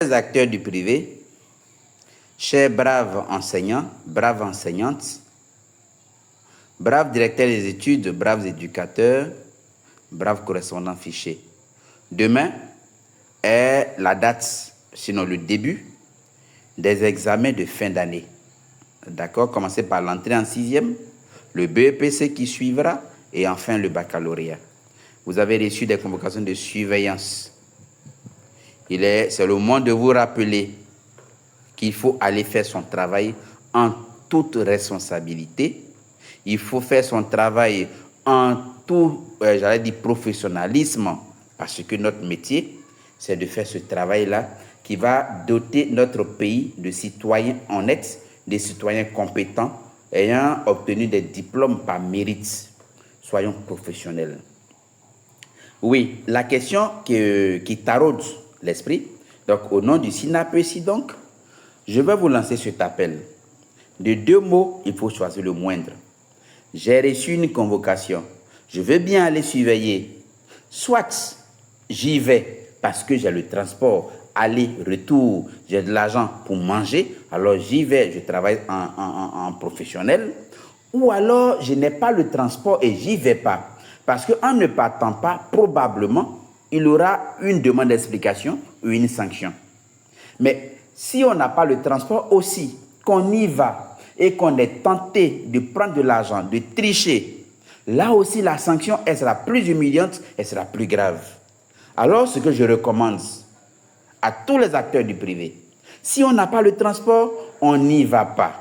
Les acteurs du privé, chers braves enseignants, braves enseignantes, braves directeurs des études, braves éducateurs, braves correspondants fichés. Demain est la date, sinon le début, des examens de fin d'année. D'accord? Commencer par l'entrée en 6e, le BEPC qui suivra et enfin le baccalauréat. Vous avez reçu des convocations de surveillance. C'est le moment de vous rappeler qu'il faut aller faire son travail en toute responsabilité. Il faut faire son travail en tout, professionnalisme, parce que notre métier, c'est de faire ce travail-là qui va doter notre pays de citoyens honnêtes, des citoyens compétents, ayant obtenu des diplômes par mérite. Soyons professionnels. Oui, la question qui taraude l'esprit, donc au nom du SINAPESI, donc, je vais vous lancer cet appel. De 2 mots, il faut choisir le moindre. J'ai reçu une convocation. Je veux bien aller surveiller. Soit j'y vais parce que j'ai le transport, aller, retour, j'ai de l'argent pour manger, alors j'y vais, je travaille en professionnel. Ou alors je n'ai pas le transport et j'y vais pas. Parce qu'en ne partant pas, probablement, il y aura une demande d'explication ou une sanction. Mais si on n'a pas le transport aussi, qu'on y va et qu'on est tenté de prendre de l'argent, de tricher, là aussi la sanction, elle sera plus humiliante, elle sera plus grave. Alors ce que je recommande à tous les acteurs du privé, si on n'a pas le transport, on n'y va pas.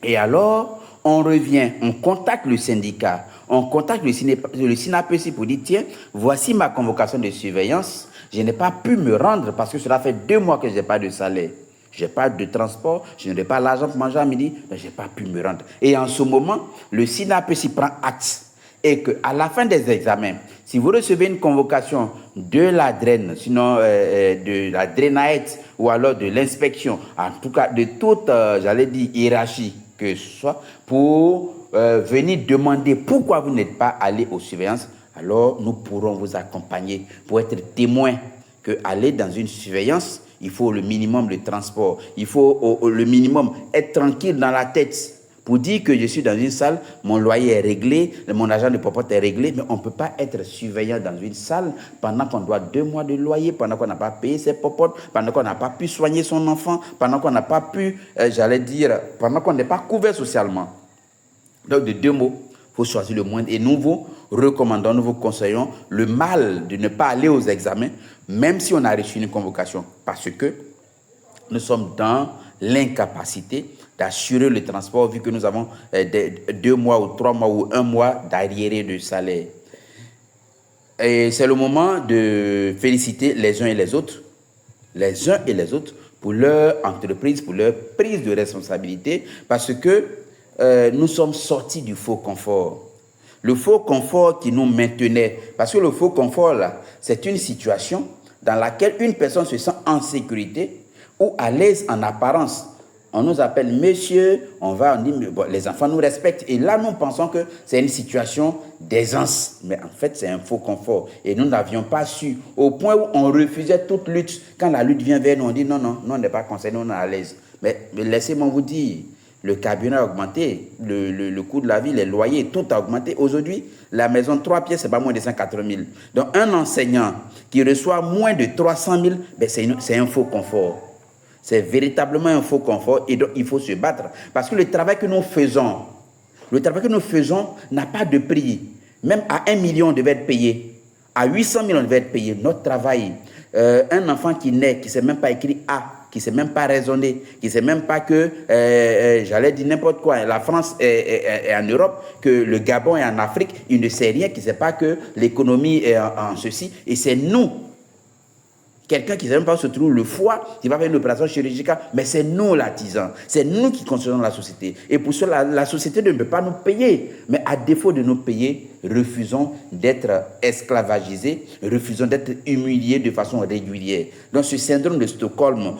Et alors, on revient, on contacte le syndicat, on contacte le SINAPESI pour dire, tiens, voici ma convocation de surveillance, je n'ai pas pu me rendre parce que cela fait 2 mois que je n'ai pas de salaire. Je n'ai pas de transport, je n'ai pas l'argent pour manger à midi, mais je n'ai pas pu me rendre. Et en ce moment, le SINAPESI prend acte. Et qu'à la fin des examens, si vous recevez une convocation de la DREN, sinon de la DRENAET ou alors de l'inspection, en tout cas de toute, hiérarchie que ce soit, pour venir demander pourquoi vous n'êtes pas allé aux surveillances, alors nous pourrons vous accompagner pour être témoins que aller dans une surveillance, il faut le minimum de transport, il faut le minimum être tranquille dans la tête pour dire que je suis dans une salle, mon loyer est réglé, mon argent de popote est réglé, mais on ne peut pas être surveillant dans une salle pendant qu'on doit 2 mois de loyer, pendant qu'on n'a pas payé ses popotes, pendant qu'on n'a pas pu soigner son enfant, pendant qu'on n'a pas pu, pendant qu'on n'est pas couvert socialement. Donc de 2 mots, il faut choisir le moindre. Et nous vous recommandons, nous vous conseillons le mal de ne pas aller aux examens, même si on a reçu une convocation, parce que nous sommes dans l'incapacité d'assurer le transport vu que nous avons 2 mois ou 3 mois ou 1 mois d'arriéré de salaire. Et c'est le moment de féliciter les uns et les autres pour leur entreprise, pour leur prise de responsabilité, parce que nous sommes sortis du faux confort. Le faux confort qui nous maintenait, parce que le faux confort, là, c'est une situation dans laquelle une personne se sent en sécurité ou à l'aise en apparence. On nous appelle monsieur, on dit, bon, les enfants nous respectent. Et là, nous pensons que c'est une situation d'aisance. Mais en fait, c'est un faux confort. Et nous n'avions pas su, au point où on refusait toute lutte. Quand la lutte vient vers nous, on dit non, on n'est pas concerné, on est à l'aise. Mais laissez-moi vous dire, le carburant a augmenté, le coût de la vie, les loyers, tout a augmenté. Aujourd'hui, la maison 3 pièces, c'est pas moins de 180 000. Donc, un enseignant qui reçoit moins de 300 000, ben, c'est un faux confort. C'est véritablement un faux confort et donc il faut se battre. Parce que le travail que nous faisons n'a pas de prix. Même à 1 million, on devait être payé. À 800 000, on devait être payé. Notre travail, un enfant qui naît, qui ne sait même pas écrire A, qui ne sait même pas raisonner, qui ne sait même pas que, j'allais dire n'importe quoi, la France est en Europe, que le Gabon est en Afrique, il ne sait rien, qui ne sait pas que l'économie est en ceci. Et c'est nous. Quelqu'un qui ne sait même pas se trouve le foie, qui va faire une opération chirurgicale, mais c'est nous l'artisan, c'est nous qui construisons la société. Et pour cela, la société ne peut pas nous payer. Mais à défaut de nous payer, refusons d'être esclavagisés, refusons d'être humiliés de façon régulière. Donc ce syndrome de Stockholm,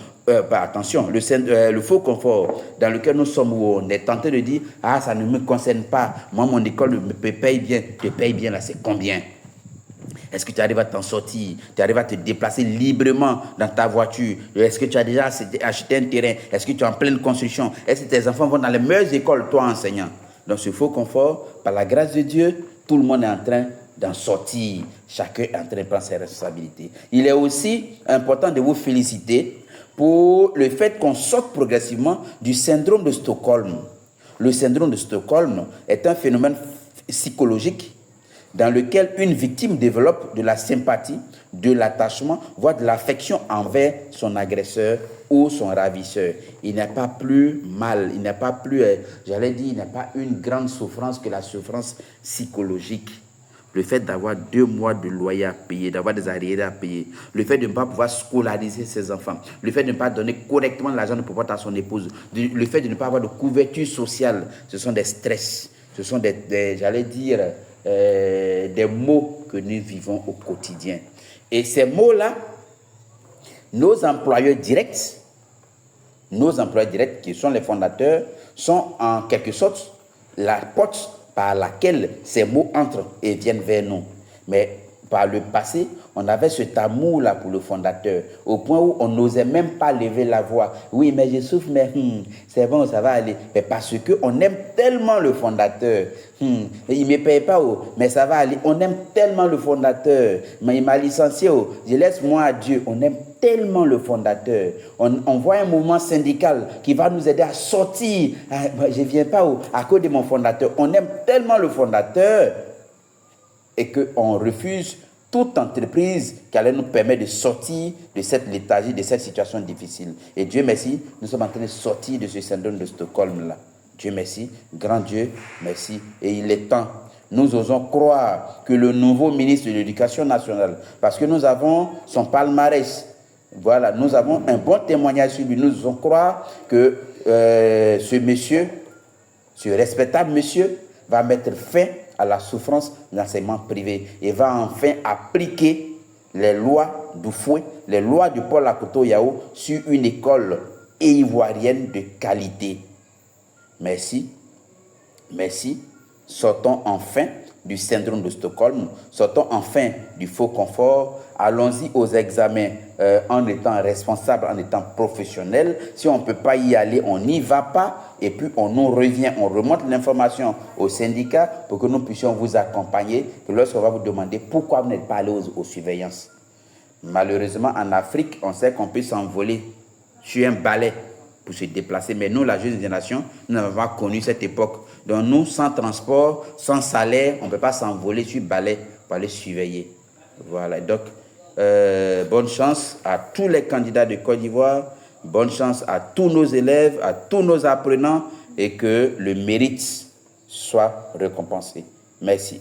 attention, le faux confort dans lequel nous sommes, où on est tenté de dire « Ah, ça ne me concerne pas, moi mon école me paye bien », te paye bien là, c'est combien ? Est-ce que tu arrives à t'en sortir? Tu arrives à te déplacer librement dans ta voiture? Est-ce que tu as déjà acheté un terrain? Est-ce que tu es en pleine construction? Est-ce que tes enfants vont dans les meilleures écoles, toi enseignant? Donc ce faux confort, par la grâce de Dieu, tout le monde est en train d'en sortir. Chacun est en train de prendre ses responsabilités. Il est aussi important de vous féliciter pour le fait qu'on sorte progressivement du syndrome de Stockholm. Le syndrome de Stockholm est un phénomène psychologique dans lequel une victime développe de la sympathie, de l'attachement, voire de l'affection envers son agresseur ou son ravisseur. Il n'est pas plus mal, il n'est pas plus, il n'est pas une grande souffrance que la souffrance psychologique. Le fait d'avoir 2 mois de loyer à payer, d'avoir des arriérés à payer, le fait de ne pas pouvoir scolariser ses enfants, le fait de ne pas donner correctement l'argent de pouvoir à son épouse, le fait de ne pas avoir de couverture sociale, ce sont des stress, ce sont des mots que nous vivons au quotidien. Et ces mots-là, nos employeurs directs qui sont les fondateurs, sont en quelque sorte la porte par laquelle ces mots entrent et viennent vers nous. Mais par le passé, on avait cet amour-là pour le fondateur, au point où on n'osait même pas lever la voix. Oui, mais je souffre, mais c'est bon, ça va aller. Mais parce qu'on aime tellement le fondateur. Il ne me paye pas, mais ça va aller. On aime tellement le fondateur. Mais il m'a licencié, je laisse moi à Dieu. On aime tellement le fondateur. On voit un mouvement syndical qui va nous aider à sortir. Je ne viens pas à cause de mon fondateur. On aime tellement le fondateur et qu'on refuse toute entreprise qui allait nous permettre de sortir de cette léthargie, de cette situation difficile. Et Dieu merci, nous sommes en train de sortir de ce syndrome de Stockholm-là. Dieu merci, grand Dieu, merci. Et il est temps. Nous osons croire que le nouveau ministre de l'Éducation nationale, parce que nous avons son palmarès, voilà, nous avons un bon témoignage sur lui. Nous osons croire que ce monsieur, ce respectable monsieur, va mettre fin à la souffrance de l'enseignement privé et va enfin appliquer les lois du fouet, les lois du Paul Akoto Yao sur une école ivoirienne de qualité. Merci, merci. Sortons enfin du syndrome de Stockholm, sortons enfin du faux confort, allons-y aux examens en étant responsable, en étant professionnel. Si on ne peut pas y aller, on n'y va pas. Et puis on nous revient, on remonte l'information au syndicat pour que nous puissions vous accompagner. Que lorsqu'on va vous demander pourquoi vous n'êtes pas allé aux surveillances. Malheureusement, en Afrique, on sait qu'on peut s'envoler sur un balai pour se déplacer. Mais nous, la jeune génération, nous n'avons pas connu cette époque. Donc nous, sans transport, sans salaire, on ne peut pas s'envoler sur balai pour aller surveiller. Voilà. Donc, bonne chance à tous les candidats de Côte d'Ivoire. Bonne chance à tous nos élèves, à tous nos apprenants et que le mérite soit récompensé. Merci.